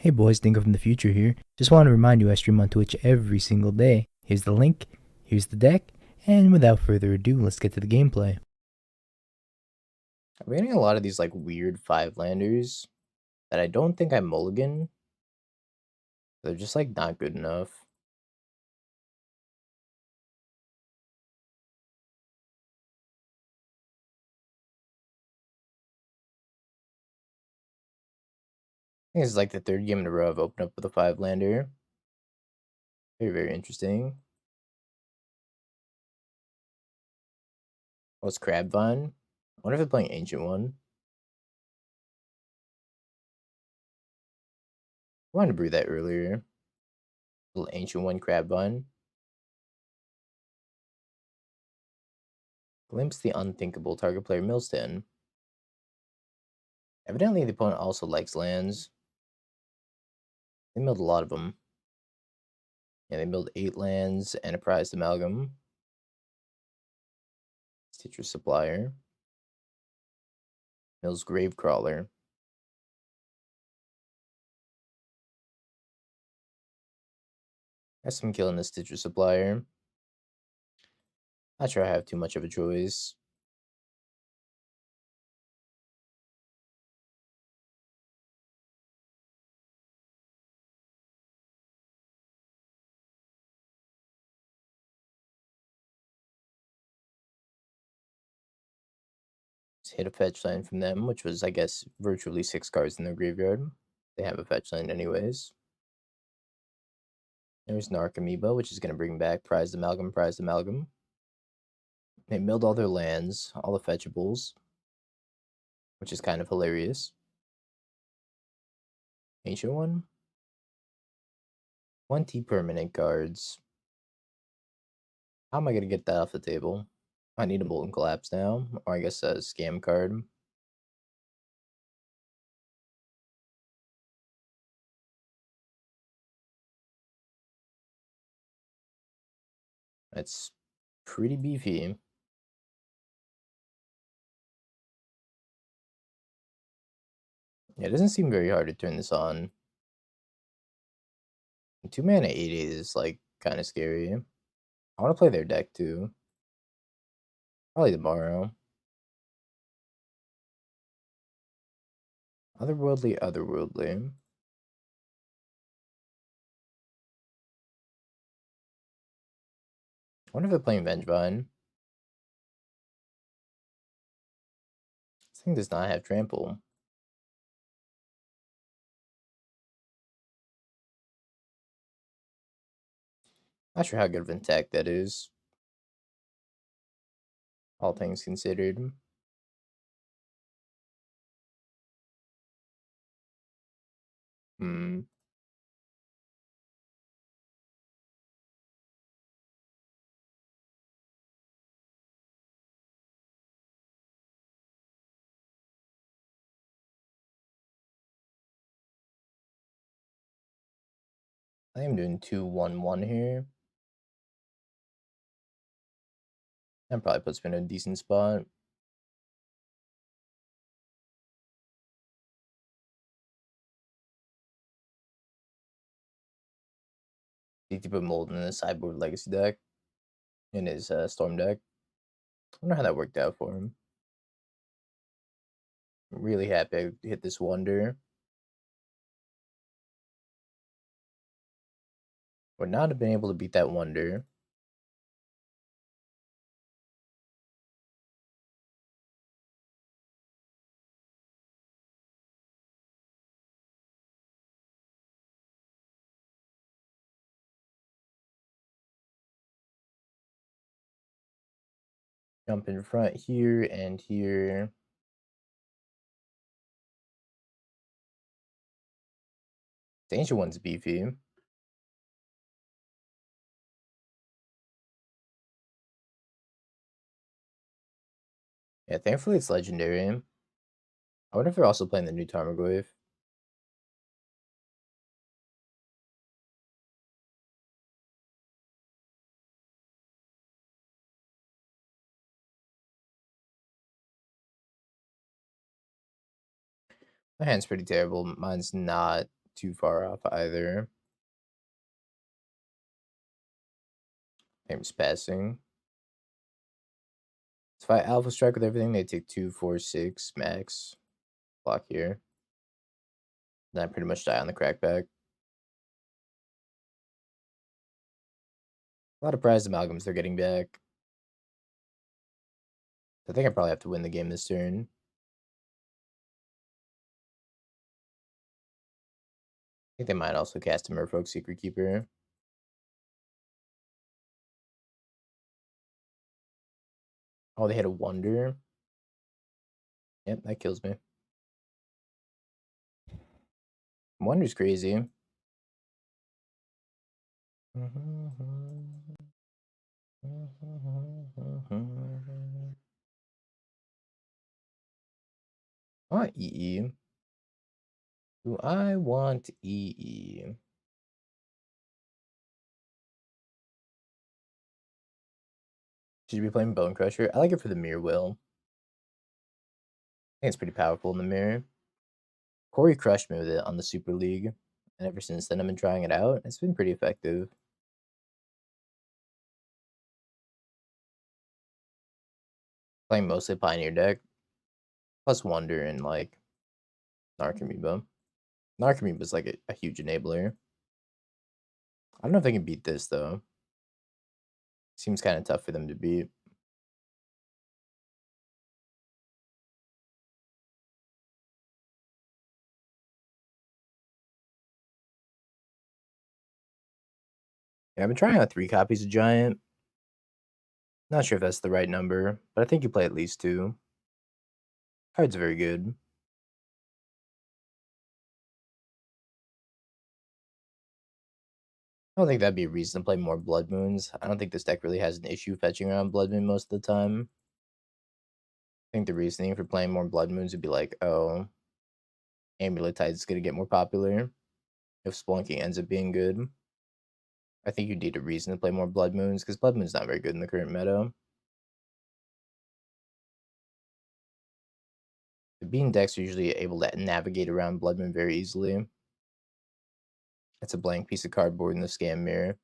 Hey boys, Dingo from the future here. Just want to remind you I stream on Twitch every single day. Here's the link, here's the deck, and without further ado, let's get to the gameplay. I'm getting a lot of these like weird 5-landers that I don't think I mulligan. They're just like not good enough. I think it's like the third game in a row I've opened up with a 5-lander. Very, very interesting. Oh, it's Crabvine. I wonder if they're playing Ancient One. I wanted to brew that earlier. Little Ancient One Crabvine. Glimpse the unthinkable. Target player mills 10. Evidently, the opponent also likes lands. They milled a lot of them. Yeah, they milled 8 lands and a prized amalgam. Stitcher Supplier. Mills Gravecrawler. Guess I'm killing the Stitcher Supplier. Not sure I have too much of a choice. Just hit a fetch line from them, which was, I guess, virtually 6 cards in their graveyard. They have a fetch line anyways. There's Narc Amoeba, which is going to bring back Prized Amalgam, Prized Amalgam. They milled all their lands, all the fetchables, which is kind of hilarious. Ancient One. 20 permanent cards. How am I going to get that off the table? I need a Molten Collapse now, or I guess a Scam card. That's pretty beefy. Yeah, it doesn't seem very hard to turn this on. 2 mana 80 is like kind of scary. I want to play their deck too. Probably tomorrow. Otherworldly, Otherworldly. I wonder if they're playing Vengevine. This thing does not have Trample. Not sure how good of an attack that is. All things considered. Hmm. I am doing 2-1-1 here. That probably puts me in a decent spot. Need to put Molten in the sideboard legacy deck. In his storm deck. I wonder how that worked out for him. I'm really happy I hit this wonder. Would not have been able to beat that wonder. Jump in front here and here. The ancient one's beefy. Yeah, thankfully it's legendary. I wonder if they're also playing the new Tarmogoyf. My hand's pretty terrible. Mine's not too far off either. Time's passing. So if I Alpha Strike with everything, they take 2, 4, 6 max. Block here. Then I pretty much die on the crackback. A lot of prized amalgams they're getting back. I think I probably have to win the game this turn. I think they might also cast a Merfolk Secret Keeper. Oh, they hit a Wonder. Yep, that kills me. Wonder's crazy. I want EE. Do I want EE? Should you be playing Bonecrusher? I like it for the Mirror Will. I think it's pretty powerful in the mirror. Corey crushed me with it on the Super League, and ever since then I've been trying it out. It's been pretty effective. Playing mostly Pioneer deck, plus Wonder and like Narcomoeba. Narcomoeba's like a huge enabler. I don't know if they can beat this though. Seems kind of tough for them to beat. Yeah, I've been trying out 3 copies of Giant. Not sure if that's the right number, but I think you play at least 2. Card's very good. I don't think that'd be a reason to play more Blood Moons. I don't think this deck really has an issue fetching around Blood Moon most of the time. I think the reasoning for playing more Blood Moons would be like, oh, Amuletite is going to get more popular if Splunking ends up being good. I think you need a reason to play more Blood Moons because Blood Moon's not very good in the current meta. The Bean decks are usually able to navigate around Blood Moon very easily. It's a blank piece of cardboard in the Scam Mirror.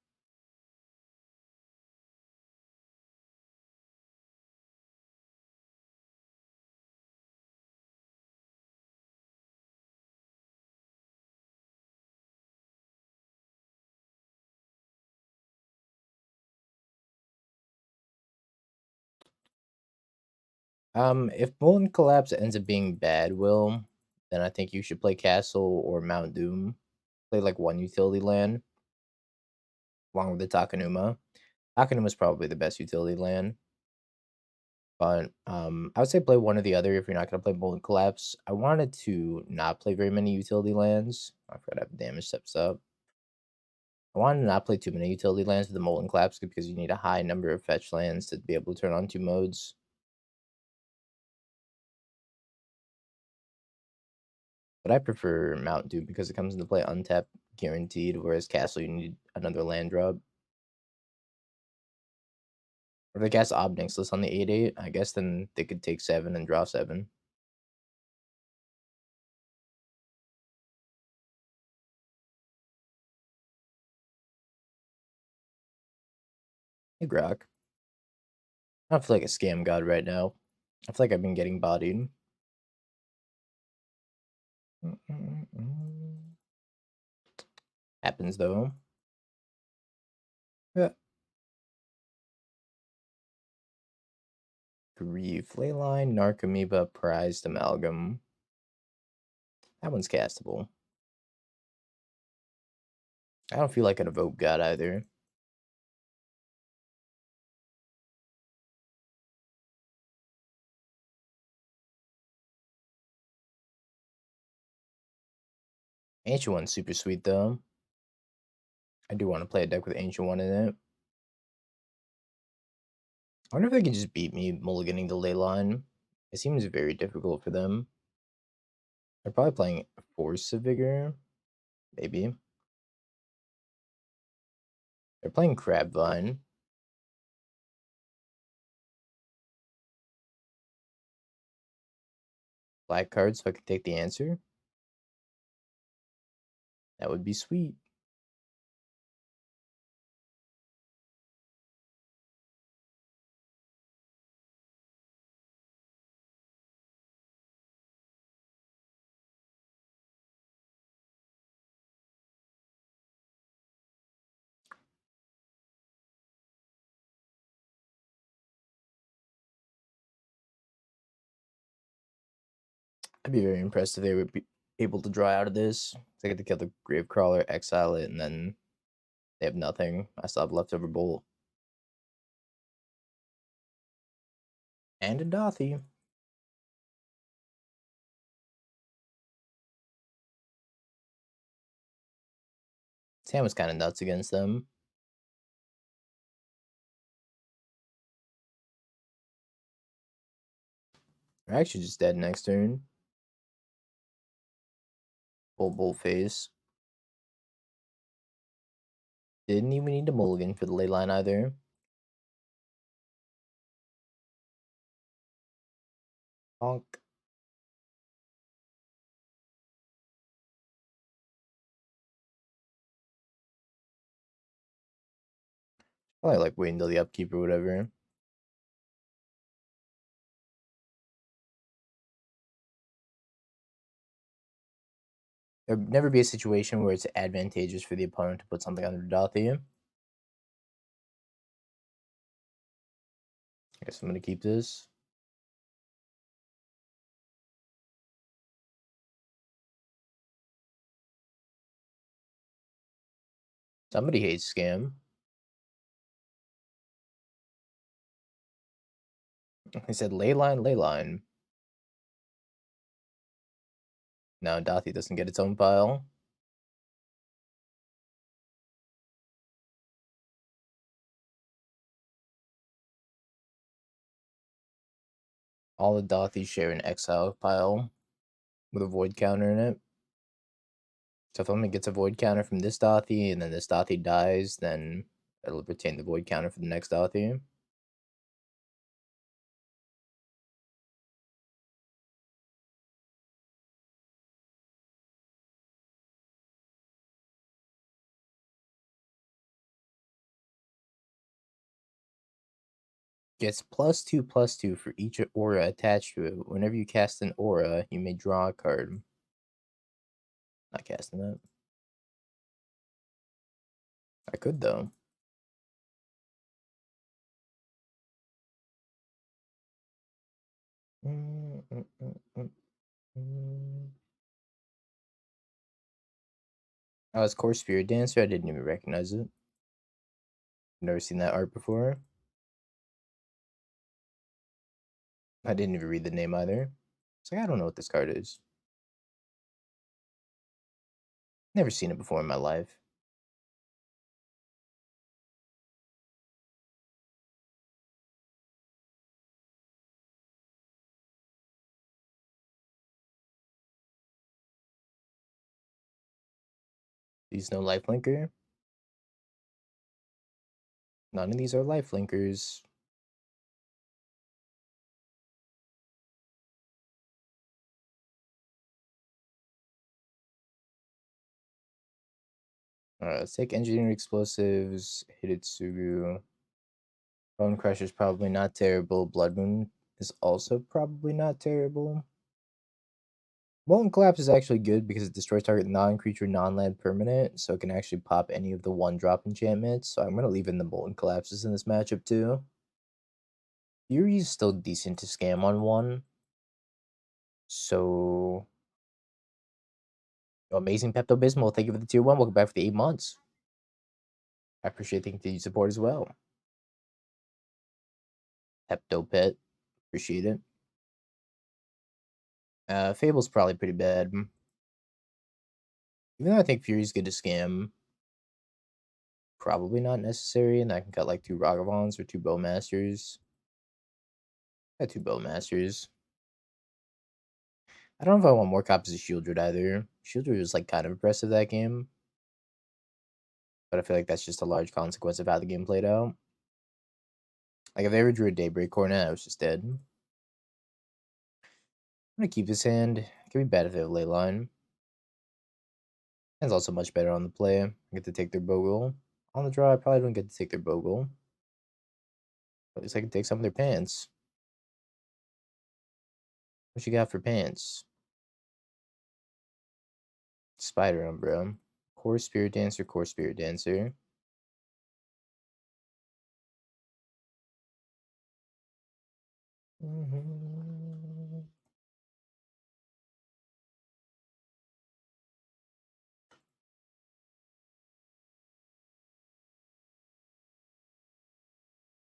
If Molten Collapse ends up being bad, Will, then I think you should play Castle or Mount Doom. Play like 1 utility land along with the Takenuma. Takenuma is probably the best utility land. But I would say play one or the other if you're not gonna play Molten Collapse. I wanted to not play very many utility lands. I forgot to have damage steps up. I wanted to not play too many utility lands with the Molten Collapse because you need a high number of fetch lands to be able to turn on 2 modes. But I prefer Mount Doom because it comes into play untapped guaranteed, whereas Castle you need another land drop. Or if they cast Obnixless on the 8/8, I guess then they could take 7 and draw 7. Hey Grok. I don't feel like a scam god right now. I feel like I've been getting bodied. Happens though. Yeah. Grief. Leyline, Narcomoeba, Prized Amalgam. That one's castable. I don't feel like an Evoke God either. Ancient One's super sweet though. I do want to play a deck with Ancient One in it. I wonder if they can just beat me mulliganing the Leyline. It seems very difficult for them. They're probably playing Force of Vigor. Maybe. They're playing Crabvine. Black cards so I can take the answer. That would be sweet. I'd be very impressed if they would be able to draw out of this. They get to kill the Gravecrawler, exile it, and then they have nothing. I still have leftover bolt. And a Dauthi. Sam was kind of nuts against them. They're actually just dead next turn. Bolt face. Didn't even need a mulligan for the Leyline either. Honk. Probably like waiting until the upkeep or whatever. There'd never be a situation where it's advantageous for the opponent to put something under Dauthi. I guess I'm going to keep this. Somebody hates Scam. He said Leyline, Leyline. Now Dauthi doesn't get its own pile. All the Dauthis share an exile pile with a void counter in it. So if someone gets a void counter from this Dauthi and then this Dauthi dies, then it'll retain the void counter for the next Dauthi. Gets +2/+2 for each aura attached to it. Whenever you cast an aura, you may draw a card. Not casting that. I could though. Oh, it's Core Spirit Dancer. I didn't even recognize it. Never seen that art before. I didn't even read the name either. It's like, I don't know what this card is. Never seen it before in my life. These no lifelinker. None of these are lifelinkers. Alright, let's take Engineering Explosives, Hidetsugu. Bonecrusher is probably not terrible. Blood Moon is also probably not terrible. Molten Collapse is actually good because it destroys target non-creature, non-land permanent, so it can actually pop any of the one-drop enchantments. So I'm going to leave in the Molten Collapses in this matchup too. Fury is still decent to scam on one. So, amazing Pepto Bismol. Thank you for the tier 1. Welcome back for the 8 months. I appreciate the continued support as well. Pepto Pet. Appreciate it. Fable's probably pretty bad. Even though I think Fury's good to scam, probably not necessary. And I can cut like 2 Ragavans or 2 Bowmasters. Got 2 Bowmasters. I don't know if I want more copies of Sheoldred either. Sheoldred was like kind of impressive that game. But I feel like that's just a large consequence of how the game played out. Like if they ever drew a Daybreak Cornet, I was just dead. I'm gonna keep this hand. It could be bad if they have Leyline. It's also much better on the play. I get to take their Bogle. On the draw, I probably don't get to take their Bogle. But at least I can take some of their pants. What you got for pants? Spider Umbra. Core Spirit Dancer, Core Spirit Dancer.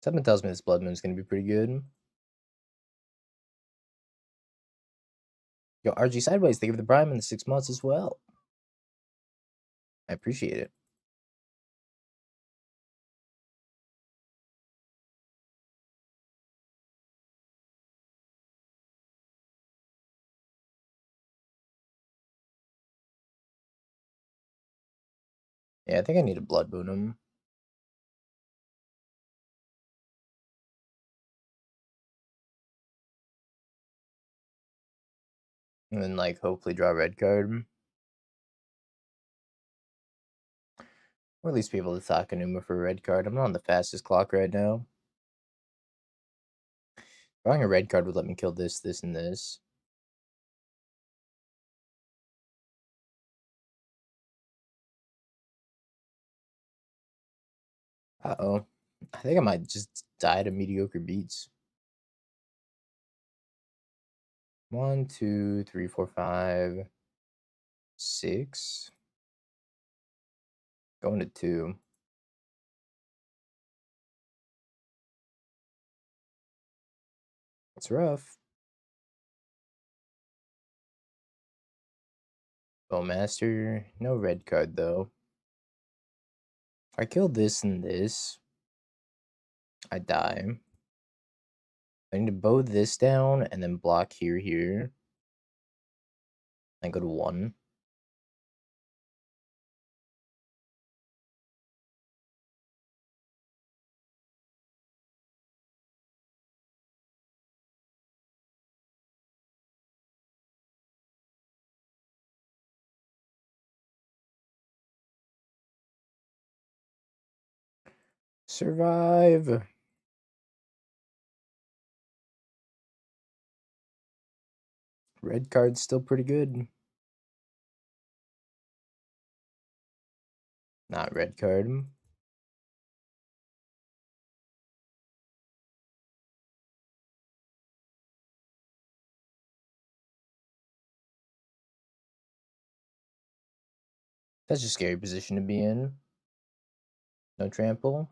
Something tells me this Blood Moon is going to be pretty good. Yo, RG Sideways, thank you for the Prime in the 6 months as well. I appreciate it. Yeah, I think I need a Blood Moon him. And then, like, hopefully draw a red card. Or at least be able to Takenuma for a red card. I'm not on the fastest clock right now. Drawing a red card would let me kill this, this, and this. Uh-oh. I think I might just die to mediocre beats. 1, 2, 3, 4, 5, 6. Going to 2. It's rough. Bowmaster. No red card, though. If I kill this and this, I die. I need to bow this down and then block here, here. And go to 1. Survive. Red card's still pretty good. Not red card. That's a scary position to be in. No trample.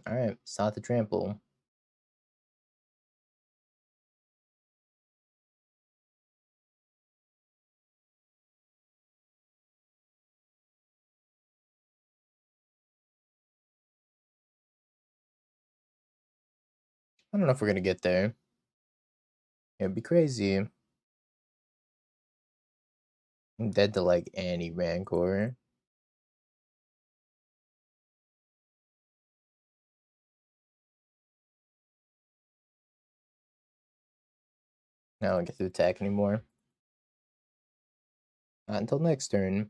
Alright, it's not the trample. I don't know if we're gonna get there. It'd be crazy. I'm dead to like any Rancor. Now I don't get to attack anymore. Not until next turn.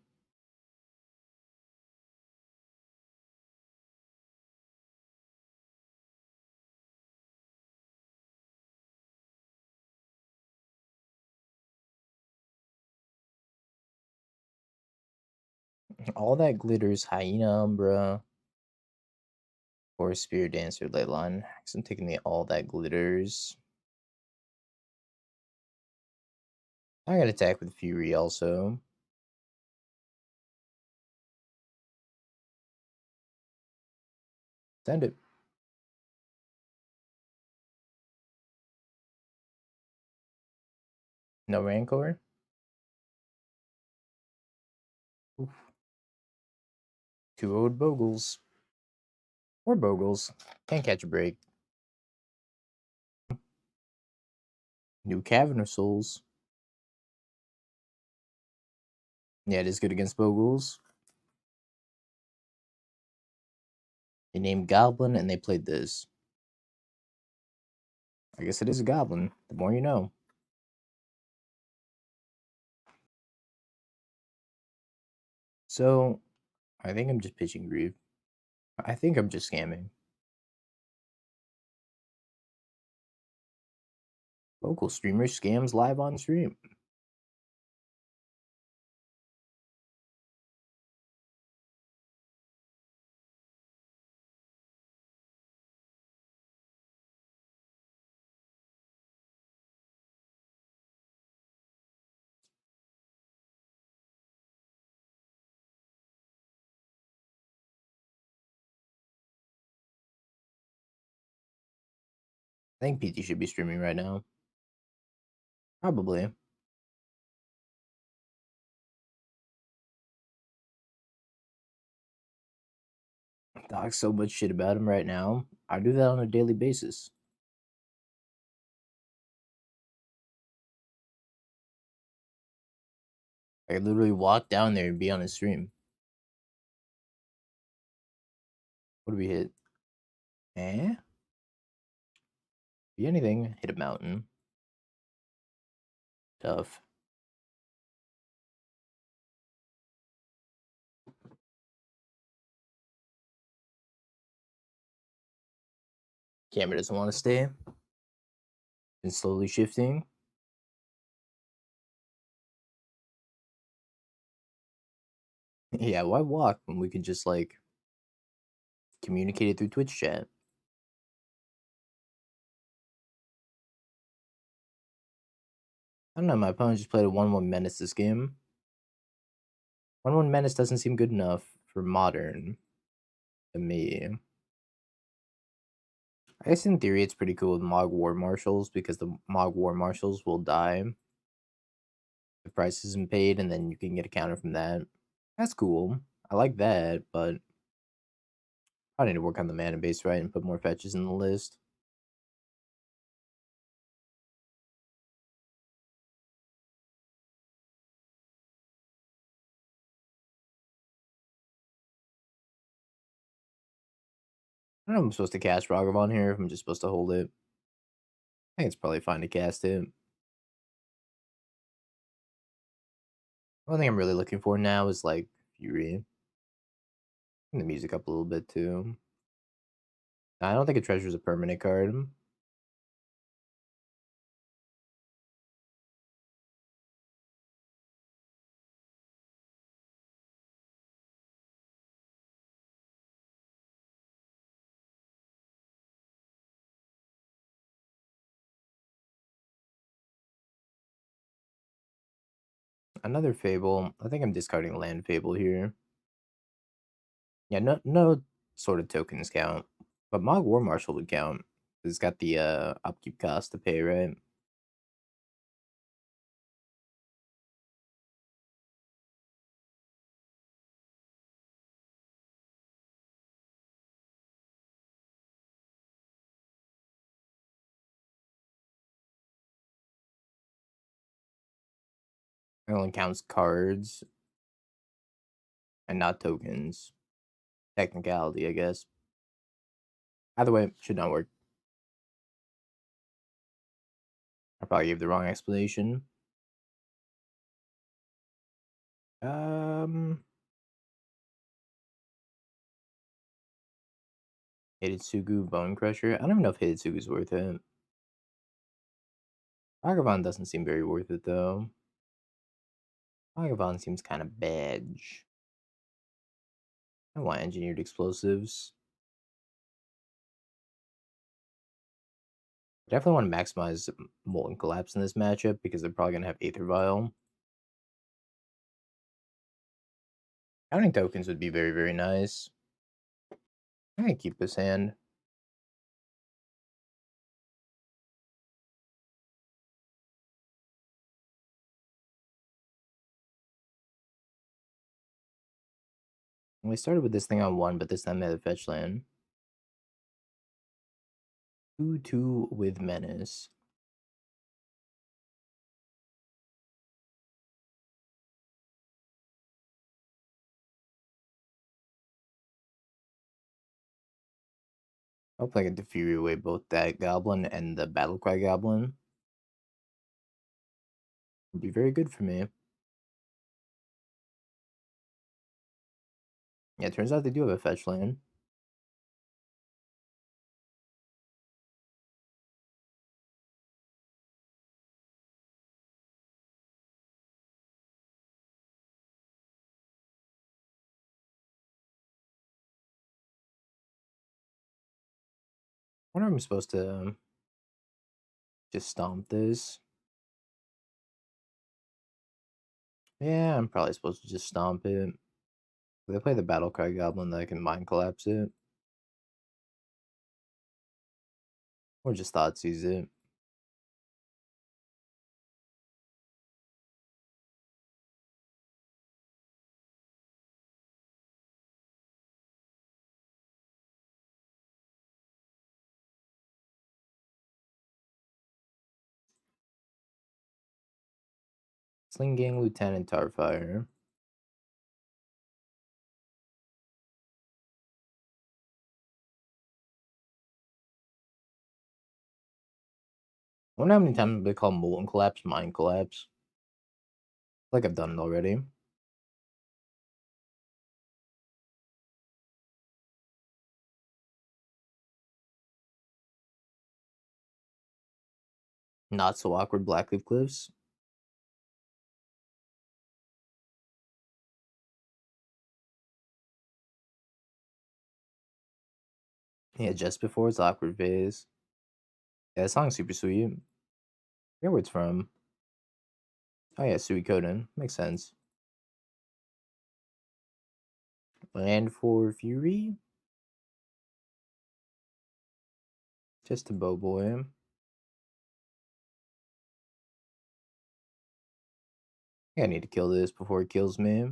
All that glitters, Hyena Umbra, or Spear Dancer Leyline. Because I'm taking the all that glitters. I got attack with Fury also. Send it. No Rancor? Oof. 2 owed Bogles. Or Bogles. Can't catch a break. New Cavern of Souls. Yeah, it is good against Bogles. They named Goblin and they played this. I guess it is a Goblin. The more you know. So, I think I'm just pitching grief. I think I'm just scamming. Local streamer scams live on stream. I think PT should be streaming right now. Probably. Talk so much shit about him right now. I do that on a daily basis. I literally walk down there and be on his stream. What do we hit? Eh? Be anything. Hit a mountain. Tough. Camera doesn't want to stay. Been slowly shifting. Yeah, why walk when we can just like communicate it through Twitch chat? I don't know, my opponent just played a 1-1 menace this game. 1-1 menace doesn't seem good enough for modern to me. I guess in theory it's pretty cool with Mog War Marshals because the Mog War Marshals will die. The price isn't paid and then you can get a counter from that. That's cool. I like that, but I need to work on the mana base, right, and put more fetches in the list. I don't know if I'm supposed to cast Ragavan here, if I'm just supposed to hold it. I think it's probably fine to cast it. One thing I'm really looking for now is like Fury. And the music up a little bit too. I don't think a treasure is a permanent card. Another Fable. I think I'm discarding Land Fable here. Yeah, no sort of tokens count. But Mog War Marshal would count. It's got the upkeep cost to pay, right? It only counts cards and not tokens. Technicality, I guess. Either way, should not work. I probably gave the wrong explanation. Hidetsugu Bonecrusher. I don't even know if Hidetsugu's worth it. Ragavan doesn't seem very worth it though. Ragavan seems kind of badge. I want engineered explosives. Definitely want to maximize Molten Collapse in this matchup because they're probably gonna have Aether Vial. Counting tokens would be very, very nice. I can keep this hand. We started with this thing on 1, but this time they had a fetch land. 2/2 with Menace. Hopefully I can defeat away both that goblin and the Battlecry goblin. Would be very good for me. Yeah, it turns out they do have a fetch land. I wonder if I'm supposed to just stomp this. Yeah, I'm probably supposed to just stomp it. If they play the Battle Cry Goblin, then I can Mind Collapse it. Or just Thoughtseize it. Sling Gang, Lieutenant, Tarfire. I wonder how many times they call Molten Collapse Mind Collapse. Like I've done it already. Not so awkward Blackcleave Cliffs. Yeah, just before its awkward phase. Yeah, that song's super sweet. I forget where it's from. Oh yeah, Suikoden. Makes sense. Land for Fury. Just a bow boy. I need to kill this before it kills me.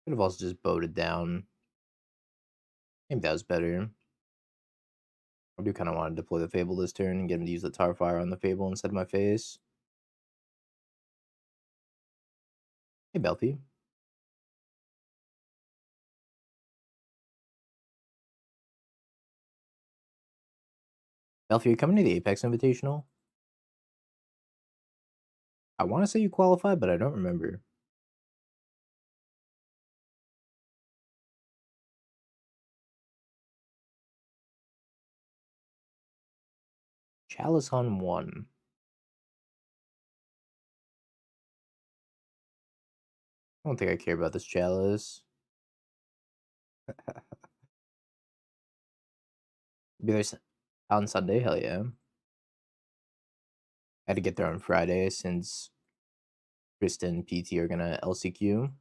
Could have also just bowed it down. Maybe that was better. I do kind of want to deploy the Fable this turn and get him to use the Tarfire on the Fable instead of my face. Hey, Belfie. Belfie, are you coming to the Apex Invitational? I want to say you qualified, but I don't remember. Chalice on 1. I don't think I care about this Chalice. Be there on Sunday? Hell yeah. I had to get there on Friday since Krista and PT are gonna LCQ.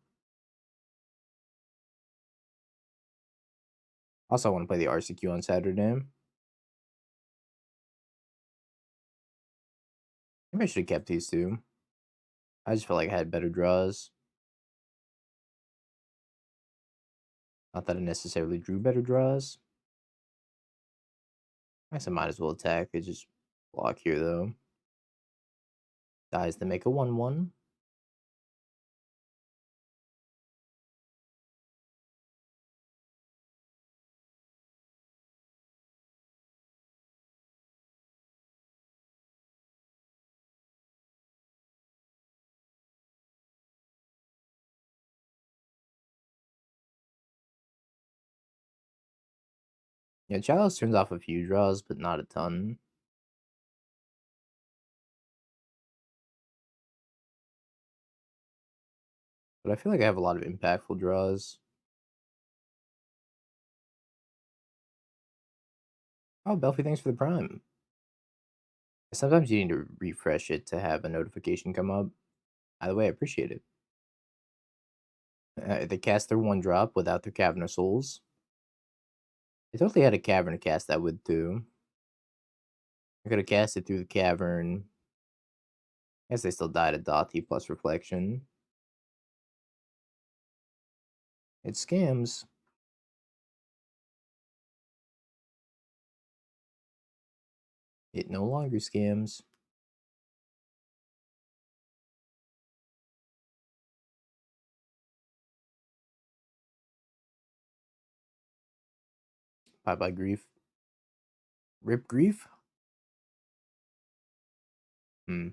Also, I want to play the RCQ on Saturday. Maybe I should have kept these two. I just felt like I had better draws. Not that I necessarily drew better draws. I guess I might as well attack. They just block here, though. Dies to make a 1-1. Yeah, Chalice turns off a few draws, but not a ton. But I feel like I have a lot of impactful draws. Oh, Belfie, thanks for the prime. Sometimes you need to refresh it to have a notification come up. Either way, I appreciate it. They cast their 1-drop without their Cavern of Souls. They totally had a Cavern to cast that with, too. I could have cast it through the Cavern. I guess they still died at Dauthi plus Reflection. It scams. It no longer scams. Bye grief. Rip grief? Hmm.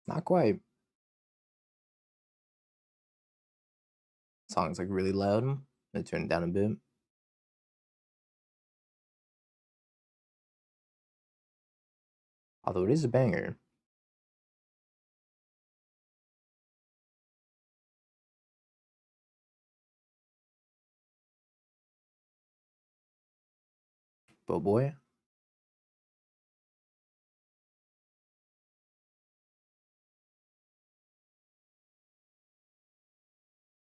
Not quite. Song's like really loud. I'm gonna turn it down a bit. Although it is a banger. But boy.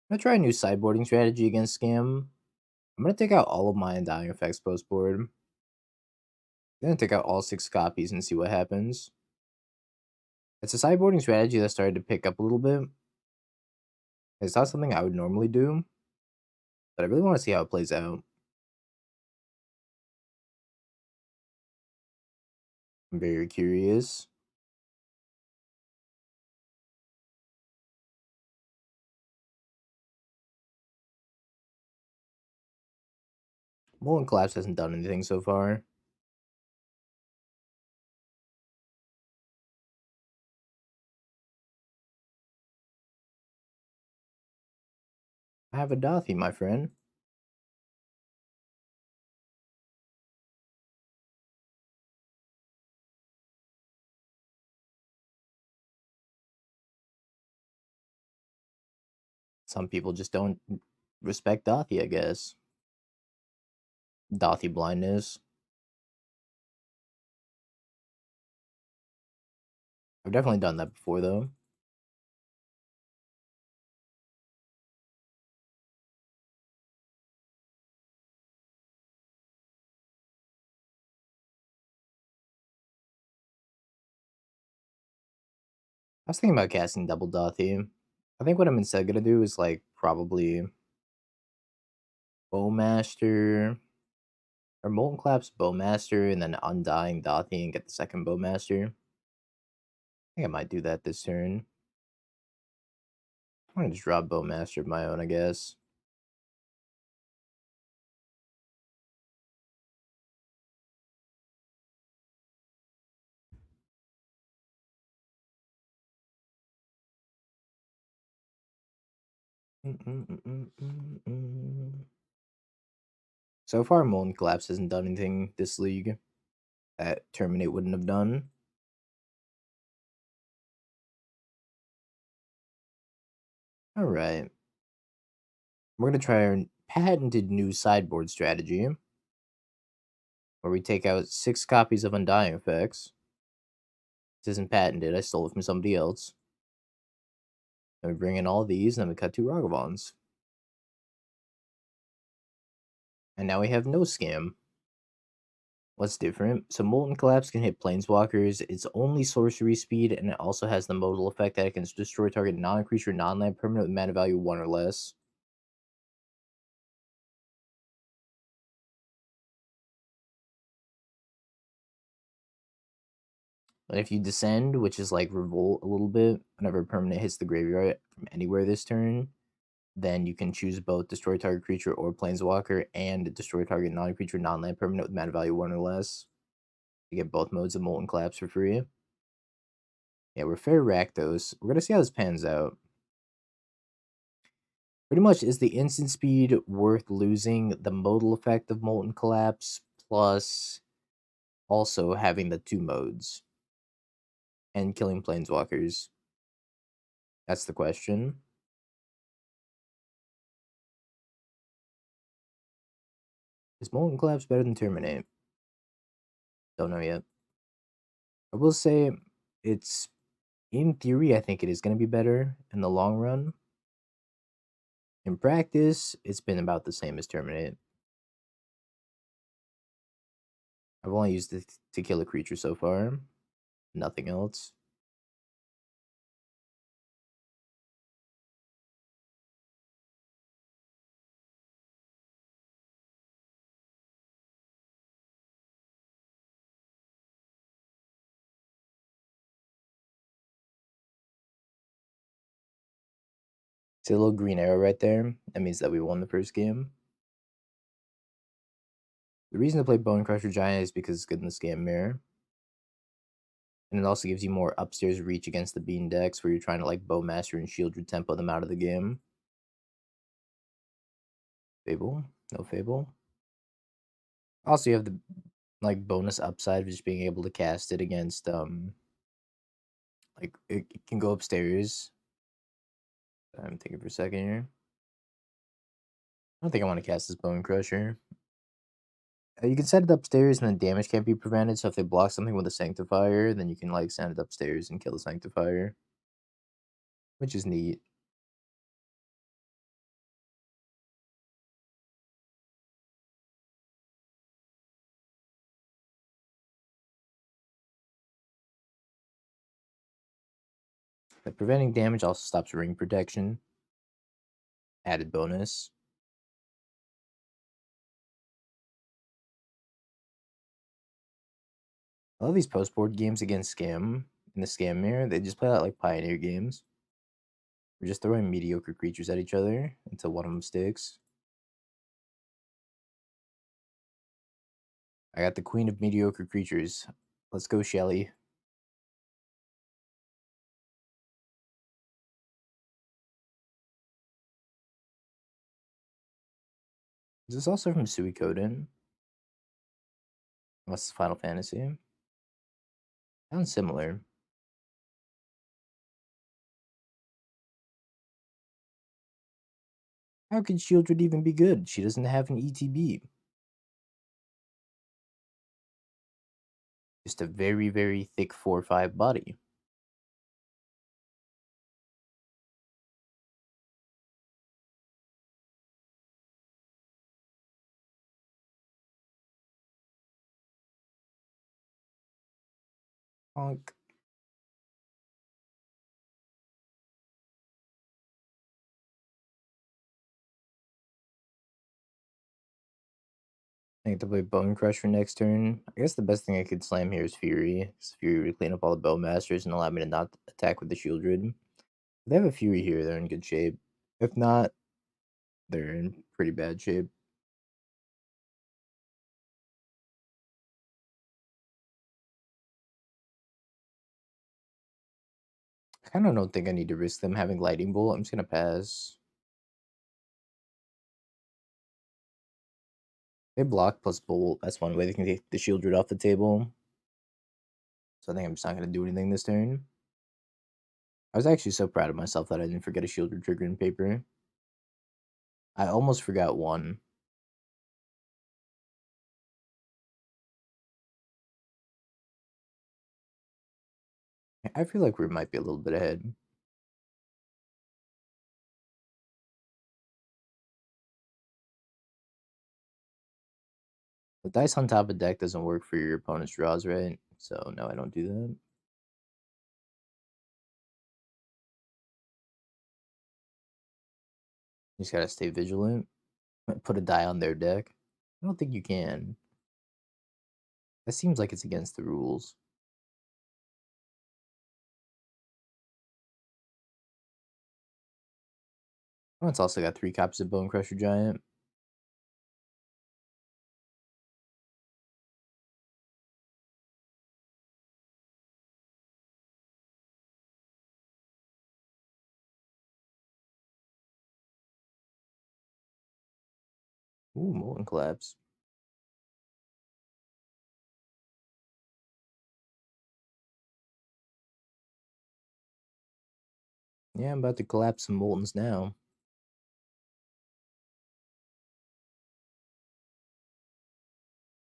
I'm gonna try a new sideboarding strategy against Scam. I'm gonna take out all of my Undying effects post board. I'm gonna take out all 6 copies and see what happens. It's a sideboarding strategy that started to pick up a little bit. It's not something I would normally do, but I really want to see how it plays out. I'm very curious. Molten Collapse hasn't done anything so far. I have a Dauthi, my friend. Some people just don't respect Dauthi, I guess. Dauthi blindness. I've definitely done that before, though. I was thinking about casting double Dauthi. I think what I'm instead gonna do is like probably Bowmaster or Molten Collapse Bowmaster and then Undying Dauthi and get the second Bowmaster. I think I might do that this turn. I'm gonna just draw Bowmaster of my own, I guess. So far, Molten Collapse hasn't done anything this league that Terminate wouldn't have done. Alright. We're going to try our patented new sideboard strategy, where we take out 6 copies of Undying Effects. This isn't patented, I stole it from somebody else. Then we bring in all these, and then we cut 2 Ragavans. And now we have no Scam. What's different? So Molten Collapse can hit Planeswalkers, it's only sorcery speed, and it also has the modal effect that it can destroy target non-creature, non-land permanent with mana value 1 or less. And if you descend, which is like revolt a little bit, whenever a permanent hits the graveyard from anywhere this turn, then you can choose both destroy target creature or planeswalker and destroy target non-creature, non-land permanent with mana value 1 or less. You get both modes of Molten Collapse for free. Yeah, we're fair Rakdos. We're gonna see how this pans out. Pretty much, is the instant speed worth losing the modal effect of Molten Collapse plus also having the 2 modes and killing planeswalkers? That's the question. Is Molten Collapse better than Terminate? Don't know yet. I will say it's, in theory, I think it is going to be better in the long run. In practice, it's been about the same as Terminate. I've only used it to kill a creature so far. Nothing else. See a little green arrow right there? That means that we won the first game. The reason to play Bonecrusher Giant is because it's good in the Scam Mirror. And it also gives you more upstairs reach against the bean decks where you're trying to like Bowmaster and Sheoldred tempo them out of the game. Fable? No Fable. Also, you have the like bonus upside of just being able to cast it against like it can go upstairs. I'm thinking for a second here. I don't think I want to cast this Bonecrusher. You can set it upstairs and then damage can't be prevented. So if they block something with a Sanctifier, then you can like send it upstairs and kill the Sanctifier, which is neat. But preventing damage also stops ring protection. Added bonus. I love these post board games against Scam in the Scam Mirror. They just play out like Pioneer games. We're just throwing mediocre creatures at each other until one of them sticks. I got the Queen of Mediocre Creatures. Let's go, Shelly. Is this also from Suikoden? Unless it's Final Fantasy. Sounds similar. How can Sheoldred even be good? She doesn't have an ETB. Just a very, very thick 4/5 body. Honk. I have to play Bonecrusher next turn. I guess the best thing I could slam here is Fury. Fury would clean up all the Bowmasters and allow me to not attack with the Sheoldred. If they have a Fury here, they're in good shape. If not, they're in pretty bad shape. I kind of don't think I need to risk them having Lightning Bolt. I'm just going to pass. They block plus Bolt. That's one way they can take the Sheoldred off the table. So I think I'm just not going to do anything this turn. I was actually so proud of myself that I didn't forget a Sheoldred trigger in paper. I almost forgot one. I feel like we might be a little bit ahead. The dice on top of deck doesn't work for your opponent's draws, right? So no, I don't do that. You just gotta stay vigilant. Put a die on their deck. I don't think you can. That seems like it's against the rules. Oh, it's also got 3 copies of Bonecrusher Giant. Ooh, Molten Collapse. Yeah, I'm about to collapse some Moltens now.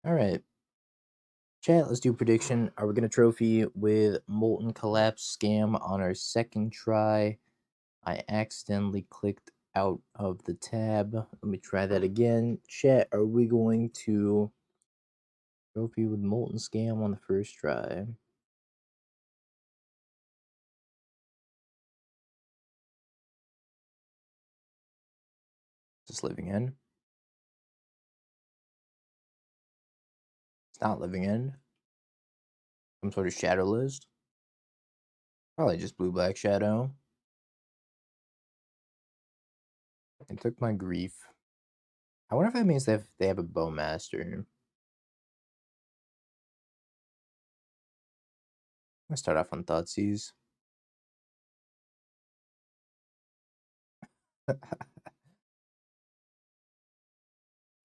Alright. Chat, let's do a prediction. Are we going to trophy with Molten Collapse Scam on our second try? I accidentally clicked out of the tab. Let me try that again. Chat, are we going to trophy with Molten Scam on the first try? Is this living in? It's not living in. Some sort of shadow list. Probably just blue black shadow. It took my grief. I wonder if that means they have a Bowmaster. Let's start off on Thoughtseize. I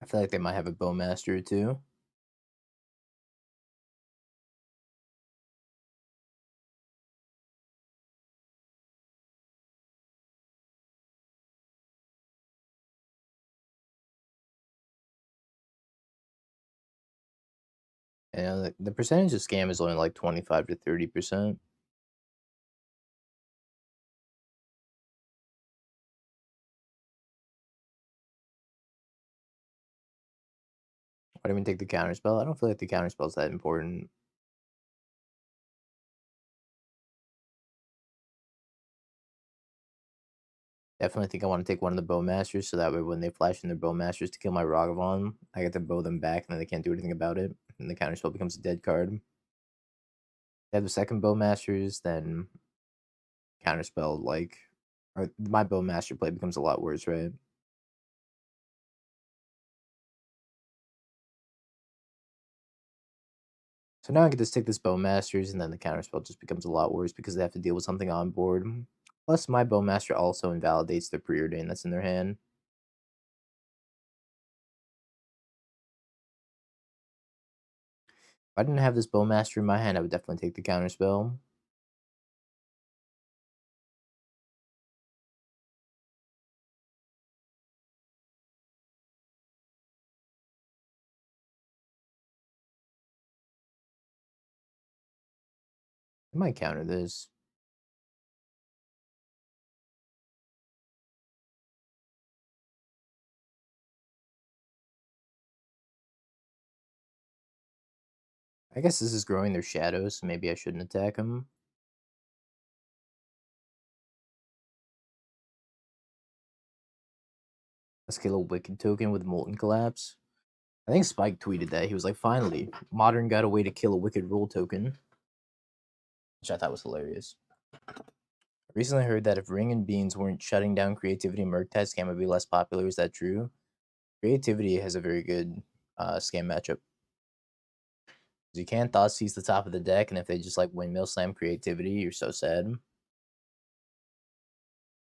feel like they might have a Bowmaster too. And the percentage of scam is only like 25 to 30%. Why do we take the counterspell? I don't feel like the counterspell is that important. Definitely think I want to take one of the Bowmasters so that way when they flash in their Bowmasters to kill my Ragavan, I get to bow them back and then they can't do anything about it. And the counterspell becomes a dead card. They have the second Bowmasters, then counterspell like or my Bowmaster play becomes a lot worse, right? So now I get to stick this Bowmasters, and then the counterspell just becomes a lot worse because they have to deal with something on board. Plus, my Bowmaster also invalidates the Preordain that's in their hand. If I didn't have this Bowmaster in my hand, I would definitely take the counterspell. I might counter this. I guess this is growing their shadows, so maybe I shouldn't attack them. Let's kill a Wicked token with Molten Collapse. I think Spike tweeted that. He was like, finally, Modern got a way to kill a Wicked Rule token. Which I thought was hilarious. I recently heard that if Ring and Beans weren't shutting down creativity, Murktide scam would be less popular. Is that true? Creativity has a very good scam matchup. You can't Thoughtseize the top of the deck, and if they just like windmill slam creativity, you're so sad.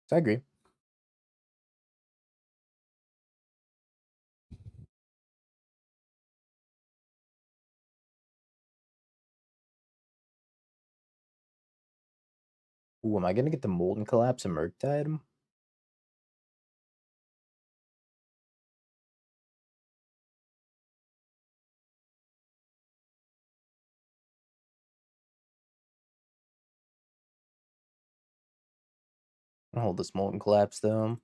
So I agree. Ooh, am I gonna get the Molten Collapse and Murktide? I'll hold this Molten Collapse though. I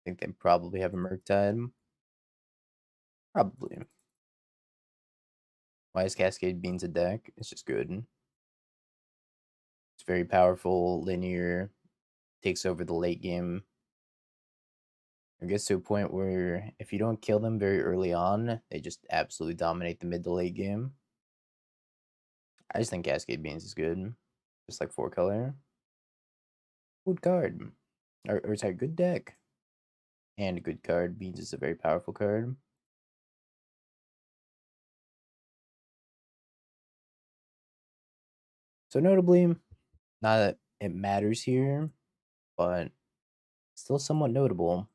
think they probably have a Murktide. Probably. Why is Cascade Beans a deck? It's just good. It's very powerful, linear, takes over the late game. It gets to a point where if you don't kill them very early on, they just absolutely dominate the mid to late game. I just think Cascade Beans is good. Just like 4-color. Good card. Or sorry, good deck. And a good card. Beans is a very powerful card. So notably, not that it matters here, but still somewhat notable.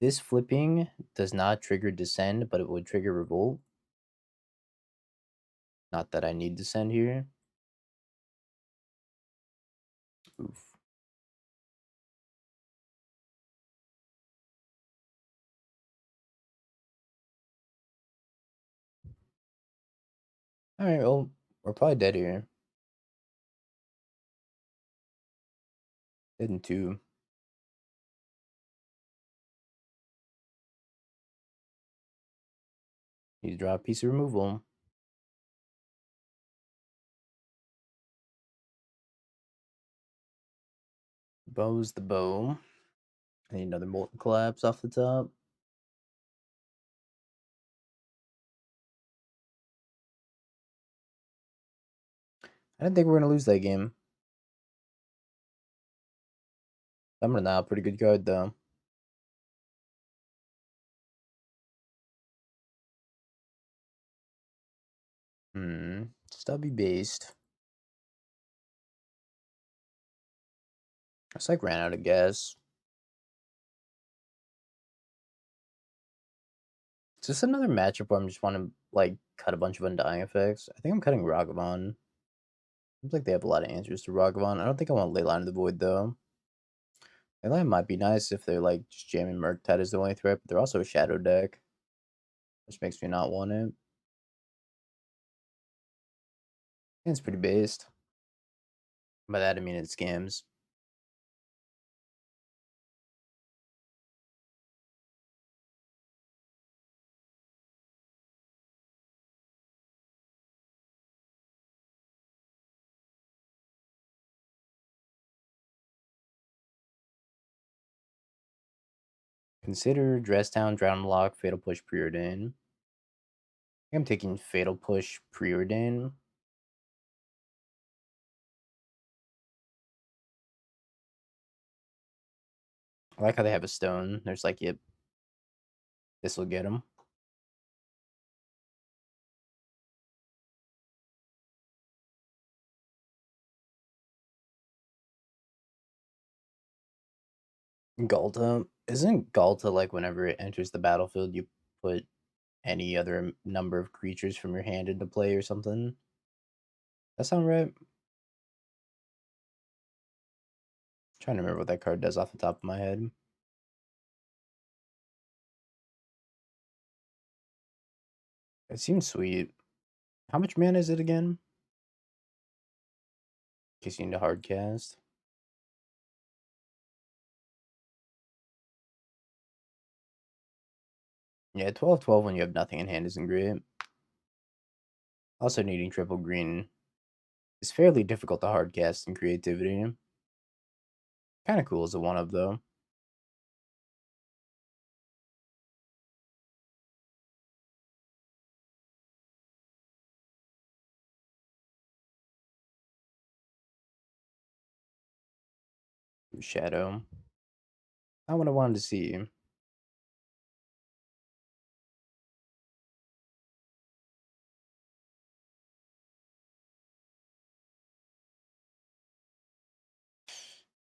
This flipping does not trigger Descend, but it would trigger Revolt. Not that I need Descend here. Oof. Alright, well, we're probably dead here. Dead in 2. Need to draw a piece of removal. Bow's the bow. I need another Molten Collapse off the top. I didn't think we were going to lose that game. Summoner now, pretty good card though. Stubby based. I just like ran out of gas. Is this another matchup where I'm just want to like cut a bunch of undying effects? I think I'm cutting Ragavan. Seems like they have a lot of answers to Ragavan. I don't think I want Leyline of the Void though. Leyline might be nice if they're like just jamming Murktide as the only threat, but they're also a shadow deck, which makes me not want it. And it's pretty based. By that I mean it scams. Consider Dress Down, Drown Lock, Fatal Push, Preordain. I think I'm taking Fatal Push, Preordain. I like how they have a stone. There's like, yep, this will get him. Galta. Isn't Galta like whenever it enters the battlefield, you put any other number of creatures from your hand into play or something? That sound right? Trying to remember what that card does off the top of my head. It seems sweet. How much mana is it again? In case you need a hard cast. Yeah, 12/12 when you have nothing in hand isn't great. Also, needing triple green is fairly difficult to hard cast in creativity. Kind of cool as a one of though. Shadow. Not what I wanted to see.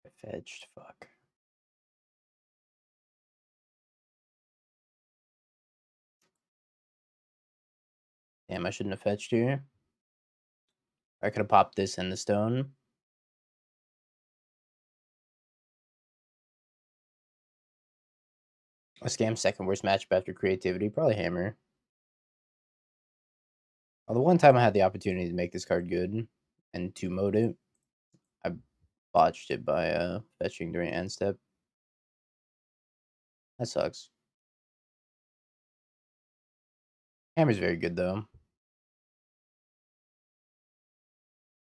I fetched. Fuck. Damn, I shouldn't have fetched here. I could have popped this in the stone. A scam second worst matchup after creativity. Probably hammer. Well, the one time I had the opportunity to make this card good and to mode it, I botched it by fetching during end step. That sucks. Hammer's very good though.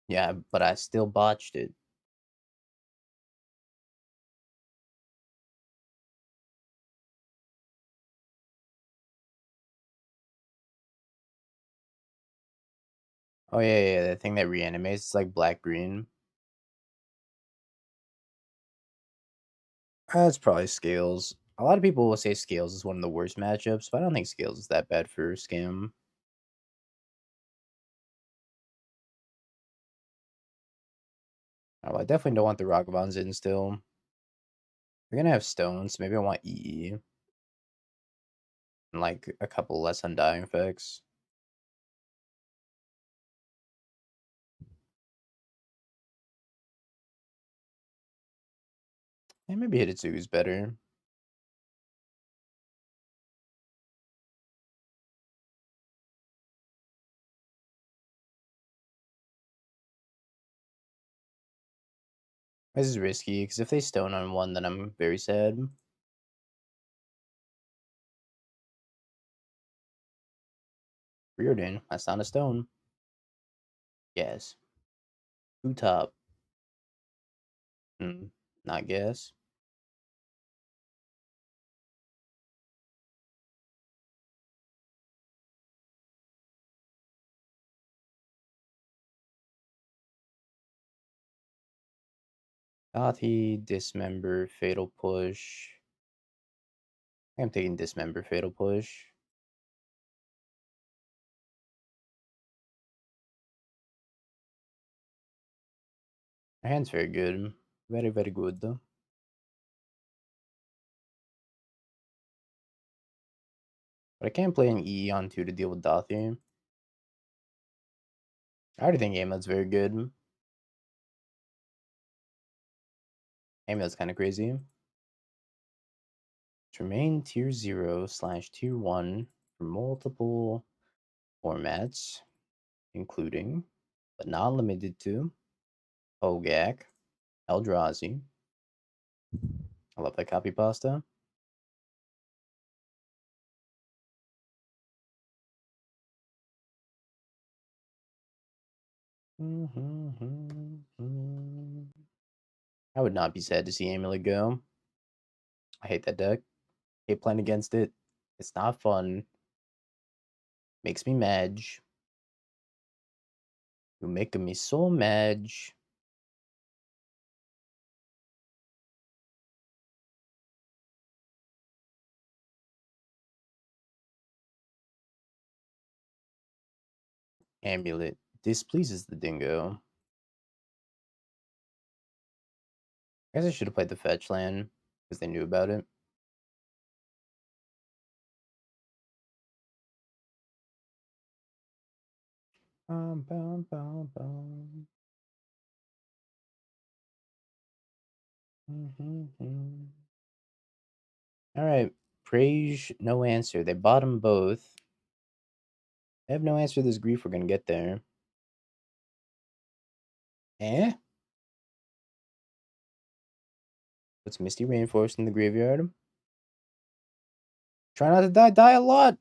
Yeah, but I still botched it. Oh yeah, the thing that reanimates. It's like black green. That's probably Scales. A lot of people will say Scales is one of the worst matchups, but I don't think Scales is that bad for Scam. Oh, I definitely don't want the Ragavans in still. We're gonna have stones, so maybe I want EE. And like a couple less undying effects. And maybe Hidetsugu's better. This is risky, because if they stone on one, then I'm very sad. Preordain, that's not a stone. Yes. Two top. Not guess. Dauthi, Dismember, Fatal Push. I'm taking Dismember, Fatal Push. Our hand's very good. Very, very good. But I can't play an E on 2 to deal with Dauthi. I already think Amulet's very good. Amulet's kind of crazy. To remain tier 0/tier 1 for multiple formats, including, but not limited to, Hogak, Eldrazi. I love that copy pasta. I would not be sad to see Amulet go. I hate that deck. Hate playing against it. It's not fun. Makes me mad. You're making me so mad. Amulet displeases the dingo. I guess I should have played the fetch land because they knew about it. Bum, bum, bum, bum. All right, Prage, no answer. They bought them both. I have no answer to this grief. We're gonna get there. Eh? Puts Misty Rainforest in the graveyard. Try not to die. Die a lot.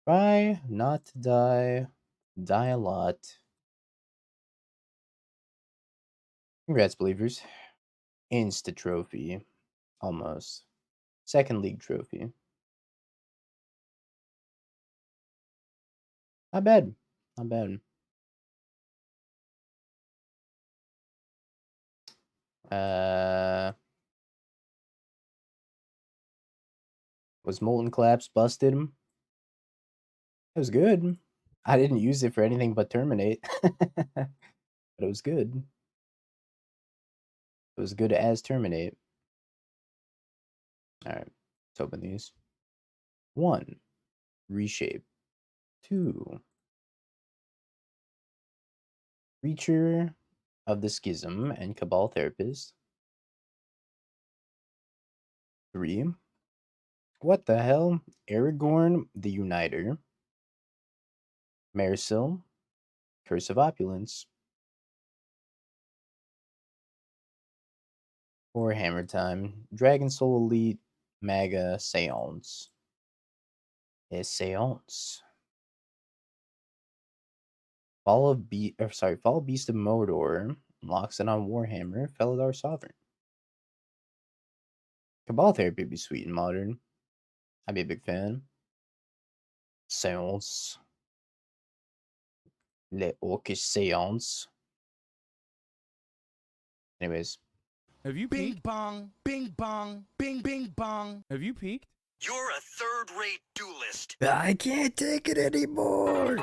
Try not to die. Die a lot. Congrats, believers. Insta trophy. Almost. Second league trophy. Not bad. Not bad. Was Molten Collapse busted? It was good. I didn't use it for anything but terminate. But it was good. It was good as terminate. Alright, let's open these. 1. Reshape. 2. Creature of the Schism and Cabal Therapist. 3. What the hell? Aragorn the Uniter. Marisil. Curse of Opulence. 4. Hammer Time. Dragon Soul Elite. Maga Seance. Seance. Fall Beast of Mordor. Locks it on Warhammer. Felidar Sovereign. Cabal Therapy would be sweet in Modern. I'd be a big fan. Seance. Le Orcish Seance. Anyways. Have you peeked? Bing bong, bing bong, bing bing bong. Have you peeked? You're a third-rate duelist. I can't take it anymore.